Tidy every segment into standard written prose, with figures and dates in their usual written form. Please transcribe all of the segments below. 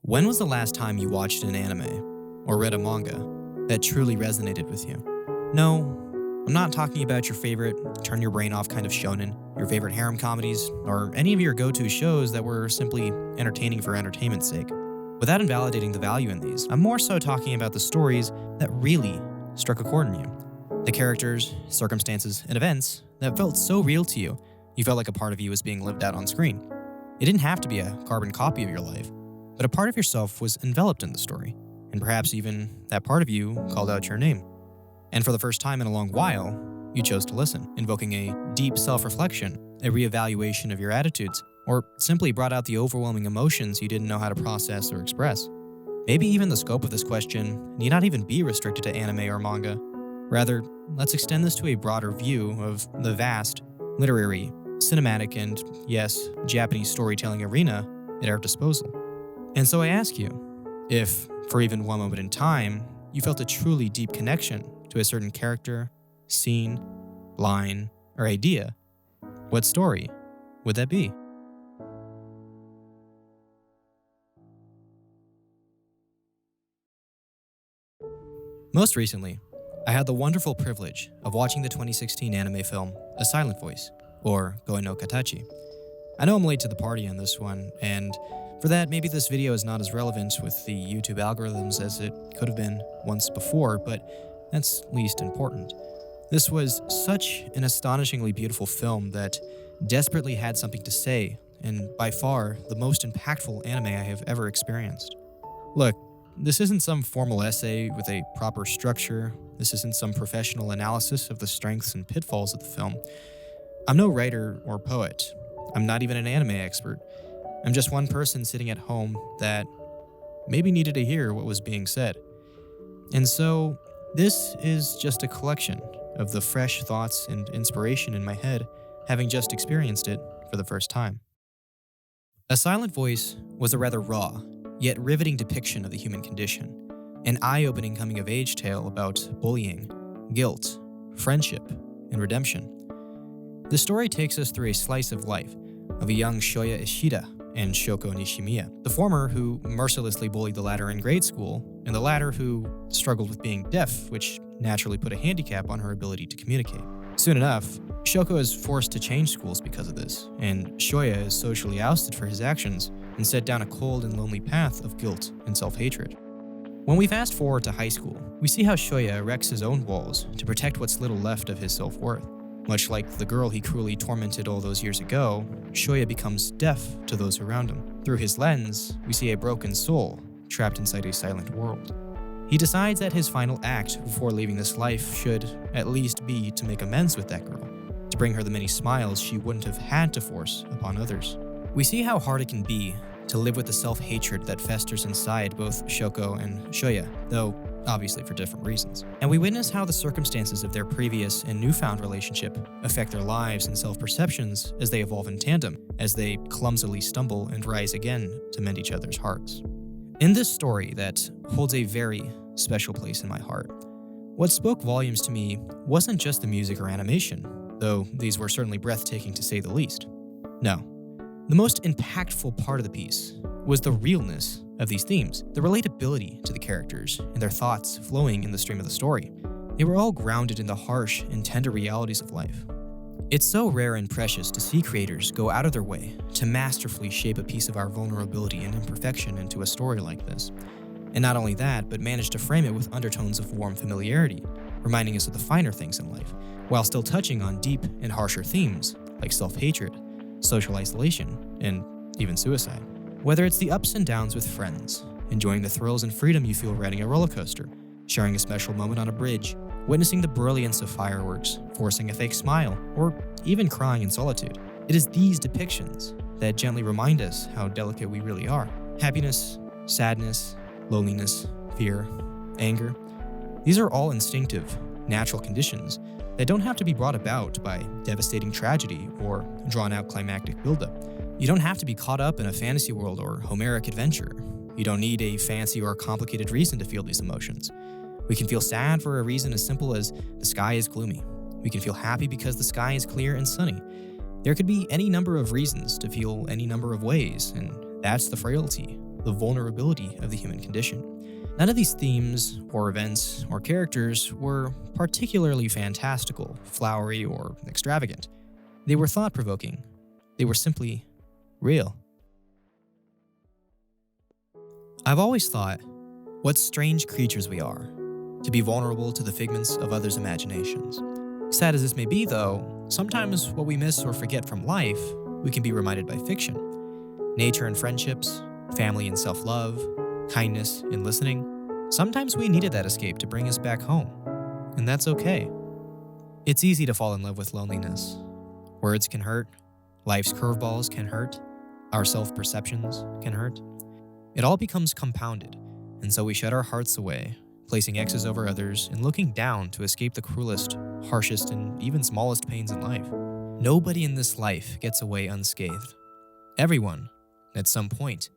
When was the last time you watched an anime or read a manga that truly resonated with you? No, I'm not talking about your favorite turn your brain off kind of shonen, your favorite harem comedies, or any of your go-to shows that were simply entertaining for entertainment's sake. Without invalidating the value in these, I'm more so talking about the stories that really struck a chord in you. The characters, circumstances, and events that felt so real to you, you felt like a part of you was being lived out on screen. It didn't have to be a carbon copy of your life, but a part of yourself was enveloped in the story, and perhaps even that part of you called out your name. And for the first time in a long while, you chose to listen, invoking a deep self-reflection, a reevaluation of your attitudes, or simply brought out the overwhelming emotions you didn't know how to process or express. Maybe even the scope of this question need not even be restricted to anime or manga. Rather, let's extend this to a broader view of the vast, literary, cinematic, and, yes, Japanese storytelling arena at our disposal. And so I ask you, if, for even one moment in time, you felt a truly deep connection to a certain character, scene, line, or idea, what story would that be? Most recently, I had the wonderful privilege of watching the 2016 anime film A Silent Voice, or Goe no Katachi. I know I'm late to the party on this one, and for that, maybe this video is not as relevant with the YouTube algorithms as it could have been once before, but that's least important. This was such an astonishingly beautiful film that desperately had something to say, and by far the most impactful anime I have ever experienced. Look, this isn't some formal essay with a proper structure. This isn't some professional analysis of the strengths and pitfalls of the film. I'm no writer or poet. I'm not even an anime expert. I'm just one person sitting at home that maybe needed to hear what was being said. And so, this is just a collection of the fresh thoughts and inspiration in my head, having just experienced it for the first time. A Silent Voice was a rather raw, yet riveting depiction of the human condition, an eye-opening coming-of-age tale about bullying, guilt, friendship, and redemption. The story takes us through a slice of life of a young Shoya Ishida and Shoko Nishimiya, the former who mercilessly bullied the latter in grade school, and the latter who struggled with being deaf, which naturally put a handicap on her ability to communicate. Soon enough, Shoko is forced to change schools because of this, and Shoya is socially ousted for his actions and set down a cold and lonely path of guilt and self-hatred. When we fast forward to high school, we see how Shoya erects his own walls to protect what's little left of his self-worth. Much like the girl he cruelly tormented all those years ago, Shoya becomes deaf to those around him. Through his lens, we see a broken soul trapped inside a silent world. He decides that his final act before leaving this life should at least be to make amends with that girl, to bring her the many smiles she wouldn't have had to force upon others. We see how hard it can be to live with the self-hatred that festers inside both Shoko and Shoya, though obviously for different reasons. And we witness how the circumstances of their previous and newfound relationship affect their lives and self-perceptions as they evolve in tandem, as they clumsily stumble and rise again to mend each other's hearts. In this story that holds a very special place in my heart, what spoke volumes to me wasn't just the music or animation, though these were certainly breathtaking to say the least. No, the most impactful part of the piece was the realness of these themes, the relatability to the characters and their thoughts flowing in the stream of the story. They were all grounded in the harsh and tender realities of life. It's so rare and precious to see creators go out of their way to masterfully shape a piece of our vulnerability and imperfection into a story like this. And not only that, but manage to frame it with undertones of warm familiarity, reminding us of the finer things in life, while still touching on deep and harsher themes like self-hatred, social isolation, and even suicide. Whether it's the ups and downs with friends, enjoying the thrills and freedom you feel riding a roller coaster, sharing a special moment on a bridge, witnessing the brilliance of fireworks, forcing a fake smile, or even crying in solitude, it is these depictions that gently remind us how delicate we really are. Happiness, sadness, loneliness, fear, anger, these are all instinctive, natural conditions that don't have to be brought about by devastating tragedy or drawn-out climactic buildup. You don't have to be caught up in a fantasy world or Homeric adventure. You don't need a fancy or complicated reason to feel these emotions. We can feel sad for a reason as simple as the sky is gloomy. We can feel happy because the sky is clear and sunny. There could be any number of reasons to feel any number of ways, and that's the frailty the vulnerability of the human condition. None of these themes, or events, or characters were particularly fantastical, flowery, or extravagant. They were thought-provoking. They were simply real. I've always thought, what strange creatures we are, to be vulnerable to the figments of others' imaginations. Sad as this may be, though, sometimes what we miss or forget from life, we can be reminded by fiction. Nature and friendships, family and self-love, kindness and listening. Sometimes we needed that escape to bring us back home, and that's okay. It's easy to fall in love with loneliness. Words can hurt, life's curveballs can hurt, our self-perceptions can hurt. It all becomes compounded, and so we shut our hearts away, placing X's over others and looking down to escape the cruelest, harshest, and even smallest pains in life. Nobody in this life gets away unscathed. Everyone, at some point,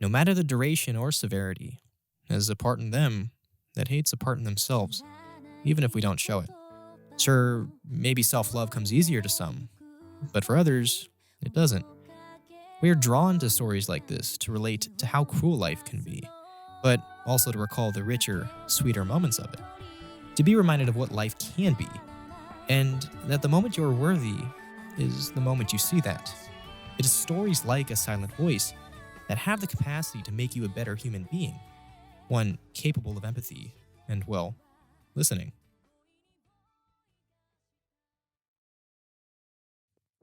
no matter the duration or severity, has a part in them that hates a part in themselves, even if we don't show it. Sure, maybe self-love comes easier to some, but for others, it doesn't. We are drawn to stories like this to relate to how cruel life can be, but also to recall the richer, sweeter moments of it. To be reminded of what life can be, and that the moment you are worthy is the moment you see that. It is stories like A Silent Voice that have the capacity to make you a better human being, one capable of empathy and, well, listening.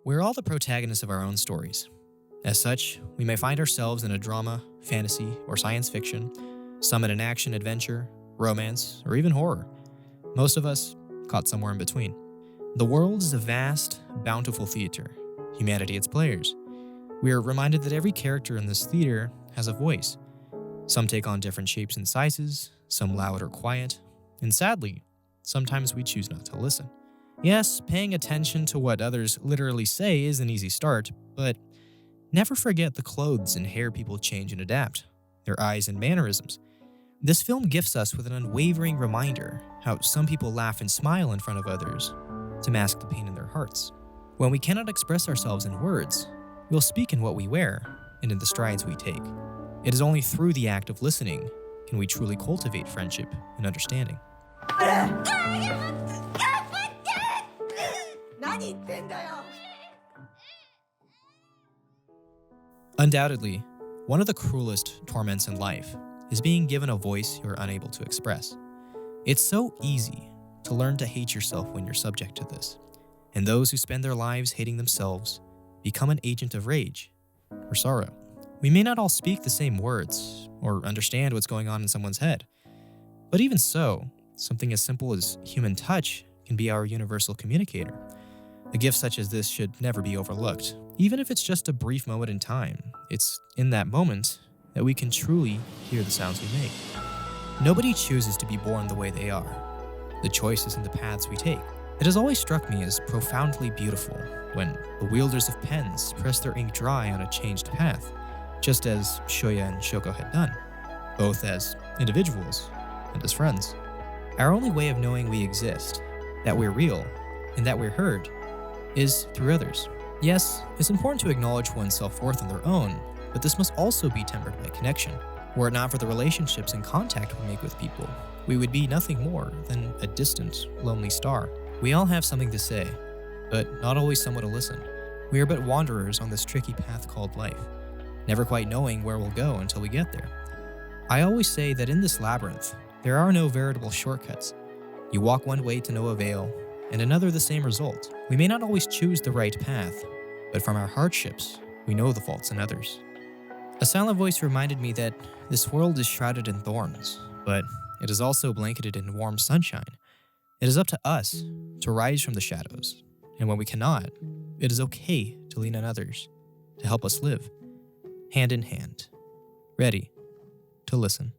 We're all the protagonists of our own stories. As such, we may find ourselves in a drama, fantasy, or science fiction, some in an action adventure, romance, or even horror. Most of us caught somewhere in between. The world is a vast, bountiful theater, humanity its players. We are reminded that every character in this theater has a voice. Some take on different shapes and sizes, some loud or quiet, and sadly, sometimes we choose not to listen. Yes, paying attention to what others literally say is an easy start, but never forget the clothes and hair people change and adapt, their eyes and mannerisms. This film gifts us with an unwavering reminder how some people laugh and smile in front of others to mask the pain in their hearts. When we cannot express ourselves in words, we'll speak in what we wear and in the strides we take. It is only through the act of listening can we truly cultivate friendship and understanding. Undoubtedly, one of the cruelest torments in life is being given a voice you're unable to express. It's so easy to learn to hate yourself when you're subject to this, and those who spend their lives hating themselves become an agent of rage or sorrow. We may not all speak the same words or understand what's going on in someone's head, but even so, something as simple as human touch can be our universal communicator. A gift such as this should never be overlooked. Even if it's just a brief moment in time, it's in that moment that we can truly hear the sounds we make. Nobody chooses to be born the way they are. The choice is in the paths we take. It has always struck me as profoundly beautiful when the wielders of pens press their ink dry on a changed path, just as Shoya and Shoko had done, both as individuals and as friends. Our only way of knowing we exist, that we're real, and that we're heard, is through others. Yes, it's important to acknowledge one's self-worth on their own, but this must also be tempered by connection. Were it not for the relationships and contact we make with people, we would be nothing more than a distant, lonely star. We all have something to say, but not always someone to listen. We are but wanderers on this tricky path called life, never quite knowing where we'll go until we get there. I always say that in this labyrinth, there are no veritable shortcuts. You walk one way to no avail, and another the same result. We may not always choose the right path, but from our hardships, we know the faults in others. A silent voice reminded me that this world is shrouded in thorns, but it is also blanketed in warm sunshine. It is up to us to rise from the shadows, and when we cannot, it is okay to lean on others to help us live, hand in hand, ready to listen.